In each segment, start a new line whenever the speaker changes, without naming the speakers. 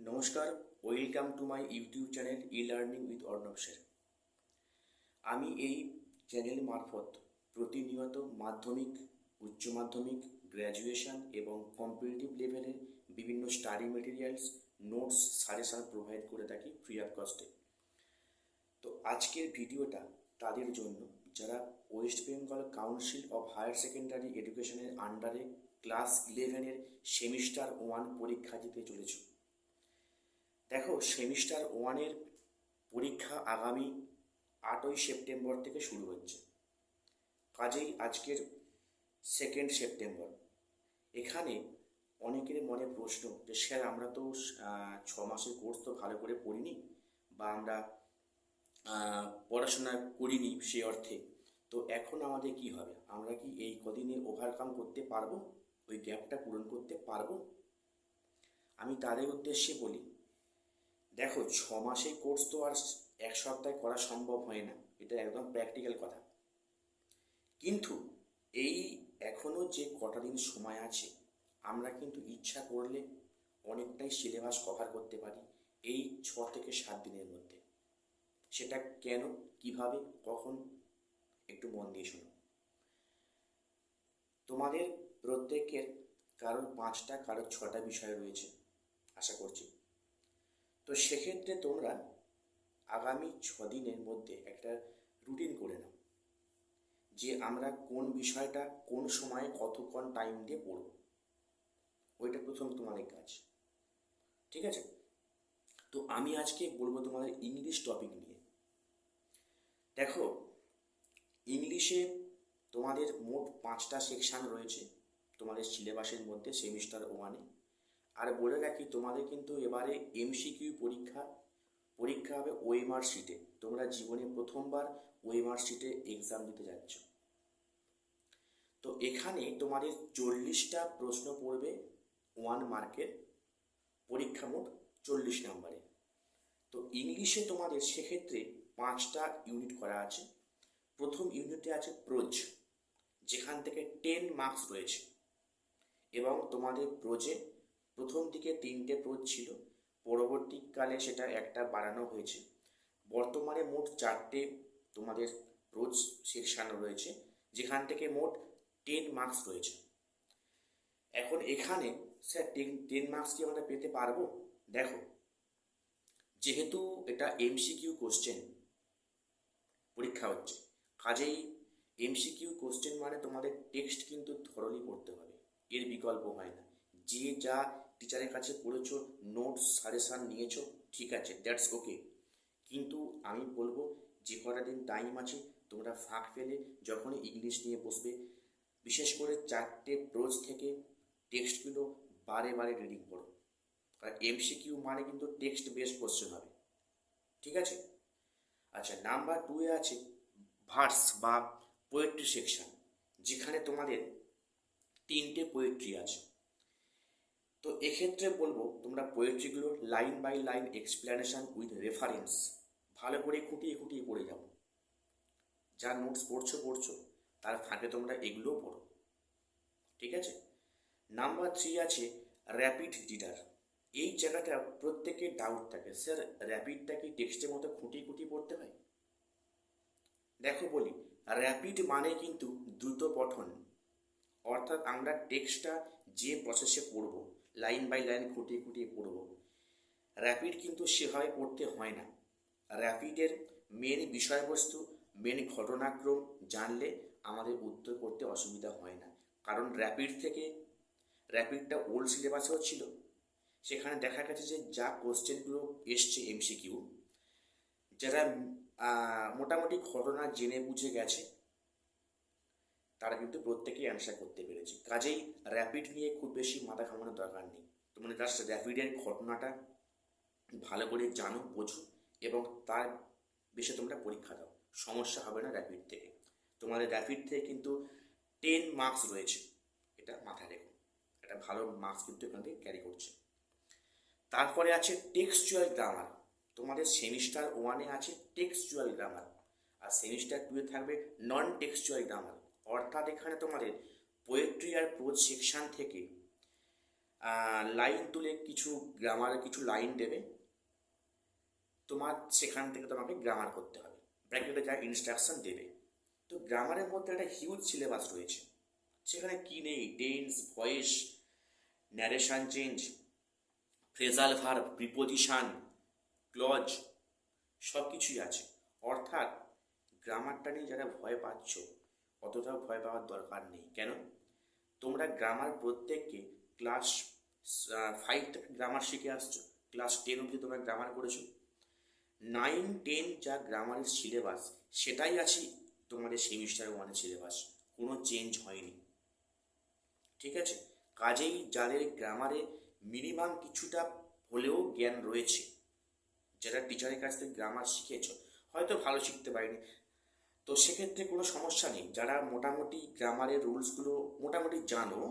নমস্কার, welcome to my YouTube channel e learning with Arnab sir. আমি এই চ্যানেল মারফত প্রতিনিয়ত মাধ্যমিক, উচ্চ মাধ্যমিক, গ্র্যাজুয়েশন এবং কম্পিটিটিভ লেভেলের বিভিন্ন study materials, notes, suggestion provide করে থাকি ফ্রি অফ কস্টে। তো আজকের ভিডিওটা তাদের জন্য যারা West Bengal Council of Higher Secondary এডুকেশনের আন্ডারে ক্লাস 11-এর সেমিস্টার 1 পরীক্ষা দিতে চলেছে। দেখো, সেমিস্টার 1-এর পরীক্ষা আগামী 8ই সেপ্টেম্বর থেকে শুরু হচ্ছে। কাজেই আজকের 2 সেপ্টেম্বর। এখানে অনেকের মনে প্রশ্ন যে স্যার, আমরা তো 6 মাসের কোর্স তো ভালো করে পড়িনি, বা আমরা পড়াশোনা করিনি সে অর্থে। তো এখন আমাদের কি হবে? আমরা কি এই কদিনে ওভারকাম করতে পারবো? ওই গ্যাপটা পূরণ করতে পারবো? আমি তাদের উদ্দেশ্যে বলি, দেখো, 6 মাসের কোর্স তো আর 1 সপ্তাহে করা সম্ভব হয় না, এটা একদম প্র্যাকটিক্যাল কথা। কিন্তু এই এখনও যে কটা দিন সময় আছে, আমরা কিন্তু ইচ্ছা করলে অনেকটাই সিলেবাস কভার করতে পারি এই 6 থেকে 7 দিনের মধ্যে। সেটা কেন, কিভাবে, কখন, একটু মন দিয়ে শোনো। তোমাদের প্রত্যেকের কারোর 5টা, কারোর 6টা বিষয় রয়েছে আশা করছি। তো সেক্ষেত্রে তোমরা আগামী 6 দিনের মধ্যে একটা রুটিন করে নাও যে আমরা কোন বিষয়টা কোন সময়ে কতক্ষণ টাইম দিয়ে পড়ব। ওইটা প্রথম তোমাদের কাজ, ঠিক আছে? তো আমি আজকে বলবো তোমাদের ইংলিশ টপিক নিয়ে। দেখো, ইংলিশে তোমাদের মোট 5টা সেকশান রয়েছে তোমাদের সিলেবাসের মধ্যে সেমিস্টার 1-এ। আর বলে রাখি, তোমাদের কিন্তু এবারে এমসিকিউ পরীক্ষা হবে ওএমআর শিটে। তোমরা জীবনে প্রথমবার ওএমআর শিটে এক্সাম দিতে যাচ্ছ। তো এখানে তোমাদের 40টা প্রশ্ন পড়বে 1 মার্কের, পরীক্ষা মোট 40 নম্বরে। তো ইংলিশে তোমাদের সেক্ষেত্রে 5টা ইউনিট করা আছে। প্রথম ইউনিটে আছে প্রোজ, যেখান থেকে 10 মার্কস রয়েছে। এবং তোমাদের প্রোজে প্রথম দিকে 3টে প্রোজ ছিল, পরবর্তীকালে সেটা একটা বাড়ানো হয়েছে। বর্তমানে মোট 4টে তোমাদের প্রোজ সেকশন রয়েছে, যেখান থেকে মোট 10 মার্কস রয়েছে। এখন এখানে স্যার 10 মার্কস কি আমরা পেতে পারবো? দেখো, যেহেতু এটা এমসিকিউ কোশ্চেন পরীক্ষা হচ্ছে, কাজেই এমসিকিউ কোশ্চেন মানে তোমাদের টেক্সট কিন্তু থরলি পড়তে হবে, এর বিকল্প হয় না। যে যা টিচারের কাছে পড়েছো, নোটস, সাজেশান নিয়েছো, ঠিক আছে, দ্যাটস ওকে। কিন্তু আমি বলবো, যে কটা দিন টাইম আছে তোমরা ফাঁক পেলে যখনই ইংলিশ নিয়ে বসবে, বিশেষ করে 4টে প্রোজ থেকে টেক্সটগুলো বারে বারে রিডিং করো। কারণ এমসিকিউ মানে কিন্তু টেক্সট বেসড কোশ্চেন হবে, ঠিক আছে? আচ্ছা, নাম্বার 2-এ আছে ভার্স বা পোয়েট্রি সেকশন, যেখানে তোমাদের 3টে পোয়েট্রি আছে। তো এক্ষেত্রে বলবো তোমরা পোয়েট্রিগুলো line by line explanation with reference ভালো করে খুঁটিয়ে খুঁটিয়ে পড়ে যাও। যা নোটস পড়ছো তার ফাঁকে তোমরা এগুলোও পড়ো, ঠিক আছে? নাম্বার 3 আছে র্যাপিড রিডার। এই জায়গাটা প্রত্যেকের ডাউট থাকে, স্যার র্যাপিডটা কি টেক্সটের মতো খুঁটিয়ে খুঁটিয়ে পড়তে হয়? দেখো বলি, র্যাপিড মানে কিন্তু দ্রুত পঠন, অর্থাৎ আমরা টেক্সটটা যে প্রসেসে পড়ব, লাইন বাই লাইন খুঁটিয়ে খুঁটিয়ে পড়ব। র্যাপিড কিন্তু সেভাবে পড়তে হয় না। র্যাপিডের মেন বিষয়বস্তু, মেন ঘটনাক্রম জানলে আমাদের উত্তর করতে অসুবিধা হয় না। কারণ র্যাপিডটা ওল্ড সিলেবাসেও ছিল, সেখানে দেখা গেছে যে যা কোশ্চেনগুলো এসছে এমসিকিউ, যারা মোটামুটি ঘটনা জেনে বুঝে গেছে তারা কিন্তু প্রত্যেকেই অ্যান্সার করতে পেরেছে। কাজেই র্যাপিড নিয়ে খুব বেশি মাথা ঘামানোর দরকার নেই। তোমরা জাস্ট র্যাপিডের ঘটনাটা ভালো করে জানো, বোঝো, এবং তার বিষয়ে তোমরা পরীক্ষা দাও, সমস্যা হবে না র্যাপিড থেকে। তোমাদের র্যাপিড থেকে কিন্তু 10 মার্কস রয়েছে, এটা মাথায় রেখো। একটা ভালো মার্কস কিন্তু এখান থেকে ক্যারি করছে। তারপরে আছে টেক্সচুয়াল গ্রামার। তোমাদের সেমিস্টার 1-এ আছে টেক্সচুয়াল গ্রামার, আর সেমিস্টার 2-এ থাকবে নন টেক্সচুয়াল গ্রামার। অর্থাৎ এখানে তোমাদের পোয়েট্রি আর প্রোজ সেকশন থেকে লাইন তুলে কিছু গ্রামারের কিছু লাইন দেবে, তোমার সেখান থেকে তোমাকে গ্রামার করতে হবে, ব্র্যাকেটে যা ইনস্ট্রাকশন দেবে। তো গ্রামারের মধ্যে একটা হিউজ সিলেবাস রয়েছে, সেখানে কি নেই, tense, voice, narration change, phrasal verb, preposition, clause, সব কিছুই আছে। অর্থাৎ গ্রামারটা নিয়ে যারা ভয় পাচ্ছ, অতটাও ভয় পাওয়ার দরকার নেই। কেন? তোমরা গ্রামার প্রত্যেককে ক্লাস 5 থেকে গ্রামার শিখে আসছো, ক্লাস 10 অবধি তোমরা গ্রামার করেছো, 9-10 যা গ্রামারের সিলেবাস সেটাই আছে তোমাদের সেমিস্টার 1-এর সিলেবাস, কোনো চেঞ্জ হয়নি। ঠিক আছে? কাজেই যাদের গ্রামারে মিনিমাম কিছুটা হলেও জ্ঞান রয়েছে, যারা টিচারের কাছ থেকে গ্রামার শিখেছ, হয়তো ভালো শিখতে পারেনি, তো সেক্ষেত্রে কোনো সমস্যা নেই। যারা মোটামুটি গ্রামারের রুলসগুলো মোটামুটি জানো,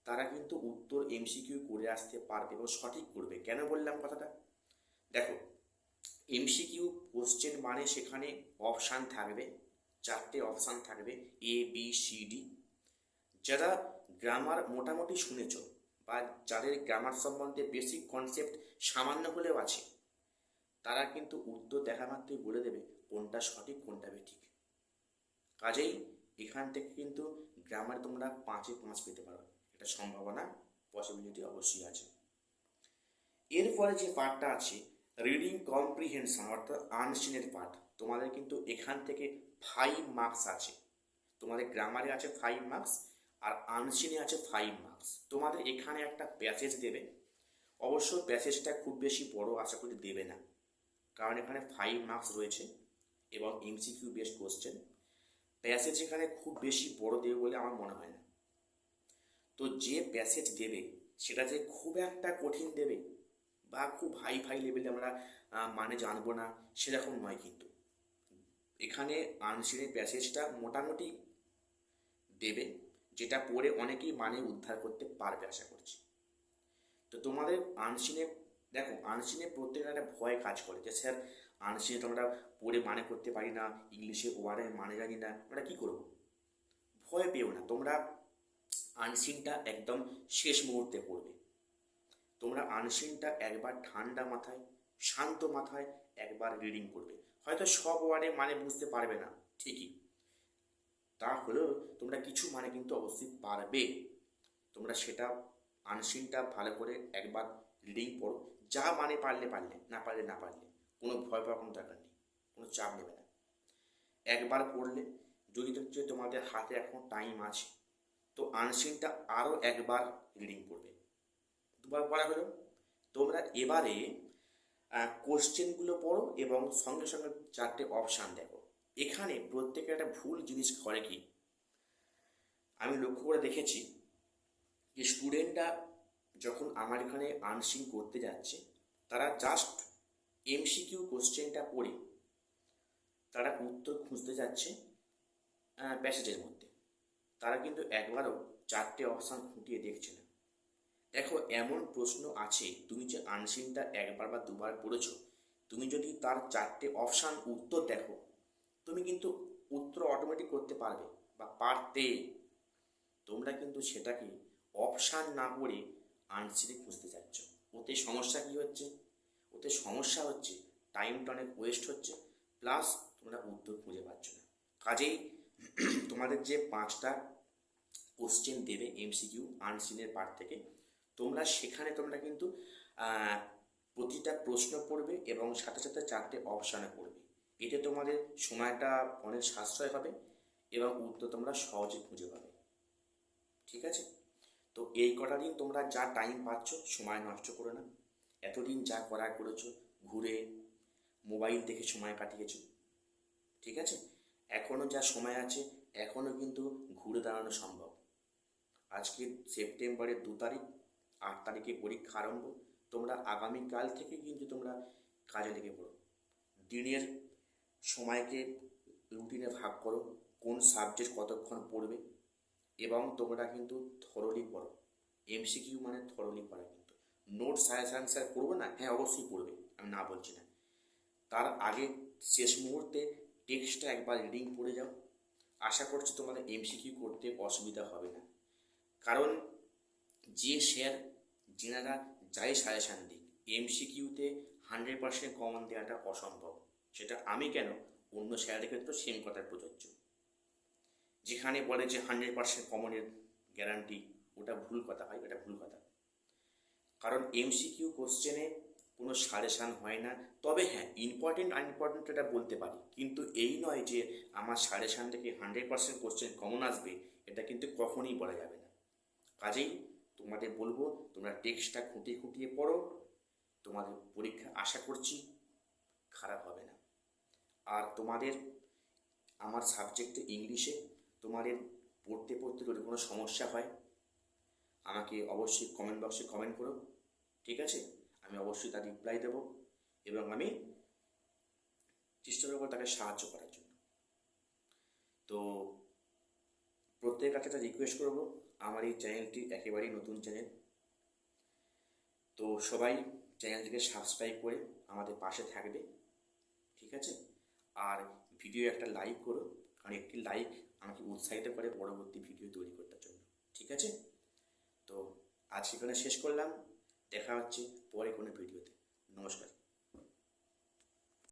তারা কিন্তু উত্তর এমসিকিউ করে আসতে পারবে এবং সঠিক করবে। কেন বললাম কথাটা? দেখো, এমসিকিউ কোশ্চেন মানে সেখানে অপশান থাকবে, 4টে অপশান থাকবে, এ বি সি ডি। যারা গ্রামার মোটামুটি শুনেছ বা যাদের গ্রামার সম্বন্ধে বেসিক কনসেপ্ট সামান্য হলেও আছে, তারা কিন্তু উত্তর দেখা মাত্রই বলে দেবে কোনটা সঠিক কোনটা বেঠিক। কাজেই এখান থেকে কিন্তু গ্রামার তোমরা 5-এ 5 পেতে পারো, এটা সম্ভাবনা, পসিবিলিটি অবশ্যই আছে। এরপরে যে পার্টটা আছে রিডিং কম্প্রিহেনশন অর্থাৎ আনসিনের পার্ট, তোমাদের কিন্তু এখান থেকে 5 মার্কস আছে। তোমাদের গ্রামারে আছে 5 মার্কস আর আনসিনে আছে 5 মার্কস। তোমাদের এখানে একটা প্যাসেজ দেবে, অবশ্য প্যাসেজটা খুব বেশি বড় আশা করি দেবে না, কারণ এখানে 5 মার্কস রয়েছে এবং এমসিকিউ বেসড কোশ্চেন। প্যাসেজ এখানে খুব বেশি বড় দেবে বলে আমার মনে হয় না। তো যে প্যাসেজ দেবে সেটা যে খুব একটা কঠিন দেবে বা খুব হাই ফাই লেভেলে আমরা মানে জানবো না সেরকম নয়, কিন্তু এখানে আনসিনের প্যাসেজটা মোটামুটি দেবে, যেটা পড়ে অনেকেই মানে উদ্ধার করতে পারবে আশা করছি। তো তোমাদের আনসিনে, দেখো আনসিনে প্রত্যেকের একটা ভয় কাজ করে যে স্যার আনসিনে তো আমরা পড়ে মানে করতে পারি না, ইংলিশে ওয়ার্ডের মানে জানি না, আমরা কী করবো? ভয় পেও না, তোমরা আনসিনটা একদম শেষ মুহূর্তে পড়বে। তোমরা আনসিনটা একবার ঠান্ডা মাথায় শান্ত মাথায় একবার রিডিং করবে। হয়তো সব ওয়ার্ডে মানে বুঝতে পারবে না ঠিকই, তা হলেও তোমরা কিছু মানে কিন্তু অবশ্যই পারবে। তোমরা সেটা আনসিনটা ভালো করে একবার রিডিং পড়ো, যা মানে পারলে পারলে, না পারলে না পারলে, কোনো ভয় পাওয়ার কোনো দরকার নেই, কোনো চাপ নেবে না। একবার পড়লে, যদি হচ্ছে তোমাদের হাতে এখন টাইম আছে, তো আনসিনটা আরও একবার রিডিং পড়বে। 2বার পড়া হলো, তোমরা এবারে কোশ্চেনগুলো পড়ো এবং সঙ্গে সঙ্গে 4টে অপশান দেখো। এখানে প্রত্যেকের একটা ভুল জিনিস করে কি, আমি লক্ষ্য করে দেখেছি যে স্টুডেন্টরা যখন আমার এখানে আনসিন করতে যাচ্ছে, তারা জাস্ট এমসিকিউ কোশ্চেনটা পড়ে তারা উত্তর খুঁজতে যাচ্ছে প্যাসেজের মধ্যে, তারা কিন্তু একবারও 4টে অপশান খুঁটিয়ে দেখছে না। দেখো, এমন প্রশ্ন আছে, তুমি যে আনসিনটা একবার বা 2বার পড়েছো, তুমি যদি তার 4টে অপশান উত্তর দেখো, তুমি কিন্তু উত্তর অটোমেটিক করতে পারবে বা পারতে। তোমরা কিন্তু সেটাকে অপশান না পড়ে আনসিনে খুঁজতে চাচ্ছ, ওতে সমস্যা কী হচ্ছে? ওতে সমস্যা হচ্ছে টাইমটা অনেক ওয়েস্ট হচ্ছে, প্লাস তোমরা উত্তর খুঁজে পাচ্ছ না। কাজেই তোমাদের যে 5টা কোশ্চেন দেবে এমসিকিউ আনসিনের পার্ট থেকে, তোমরা সেখানে তোমরা কিন্তু প্রতিটা প্রশ্ন পড়বে এবং সাথে সাথে 4টে অপশানে পড়বে। এতে তোমাদের সময়টা অনেক সাশ্রয় হবে এবং উত্তর তোমরা সহজে খুঁজে পাবে। ঠিক আছে? তো এই কটা দিন তোমরা যা টাইম পাচ্ছ সময় নষ্ট করো না। এতদিন যা করার করেছো, ঘুরে মোবাইল দেখে সময় কাটিয়েছো, ঠিক আছে? এখনও যা সময় আছে, এখনও কিন্তু ঘুরে দাঁড়ানো সম্ভব। আজকে সেপ্টেম্বরের 2 তারিখ, 8 তারিখে পরীক্ষা আরম্ভ। তোমরা আগামীকাল থেকে কিন্তু তোমরা কাজে লেগে পড়ো। দিনের সময়কে রুটিনে ভাগ করো, কোন সাবজেক্ট কতক্ষণ পড়বে, এবং তোমরা কিন্তু থরলি পড়ো। এমসিকিউ মানে থরলি পড়া, কিন্তু নোট সাজেশন স্যার পড়বে না, হ্যাঁ অবশ্যই পড়বে, আমি না বলছি না। তার আগে শেষ মুহূর্তে টেক্সটটা একবার রিডিং পড়ে যাও। আশা করছি তোমাদের এমসিকিউ করতে অসুবিধা হবে না, কারণ যে স্যার যেনারা যাই সাজেশান দিক, এমসিকিউতে 100% কমন দেওয়াটা অসম্ভব। সেটা আমি কেন, অন্য স্যারের ক্ষেত্রেও সেম কথা প্রযোজ্য। যেখানে বলে যে 100% কমনের গ্যারান্টি, ওটা ভুল কথা হয়, এটা ভুল কথা। কারণ এমসিকিউ কোশ্চেনে কোনো সাজেশান হয় না। তবে হ্যাঁ, ইম্পর্টেন্ট আনইম্পর্টেন্ট এটা বলতে পারি, কিন্তু এই নয় যে আমার সাজেশান থেকে 100% কোশ্চেন কমন আসবে, এটা কিন্তু কখনই বলা যাবে না। কাজেই তোমাদের বলবো, তোমরা টেক্সটটা খুঁটিয়ে খুঁটিয়ে পড়ো, তোমাদের পরীক্ষা আশা করছি খারাপ হবে না। আর তোমাদের আমার সাবজেক্টে ইংলিশে তোমাদের পড়তে পড়তে যদি কোনো সমস্যা হয়, আমাকে অবশ্যই কমেন্ট বক্সে কমেন্ট করো, ঠিক আছে? আমি অবশ্যই তার রিপ্লাই দেবো এবং আমি চেষ্টা করবো তাকে সাহায্য করার জন্য। তো প্রত্যেকের কাছে একটা রিকোয়েস্ট করবো, আমার এই চ্যানেলটি একেবারেই নতুন চ্যানেল, তো সবাই চ্যানেলটিকে সাবস্ক্রাইব করে আমাদের পাশে থাকবে, ঠিক আছে? আর ভিডিও একটা লাইক করো, কারণ একটি লাইক আমাকে উৎসাহিত করে পরবর্তী ভিডিও তৈরি করার জন্য, ঠিক আছে? তো আজ এখানে শেষ করলাম, দেখা হচ্ছে পরে কোনো ভিডিওতে। নমস্কার।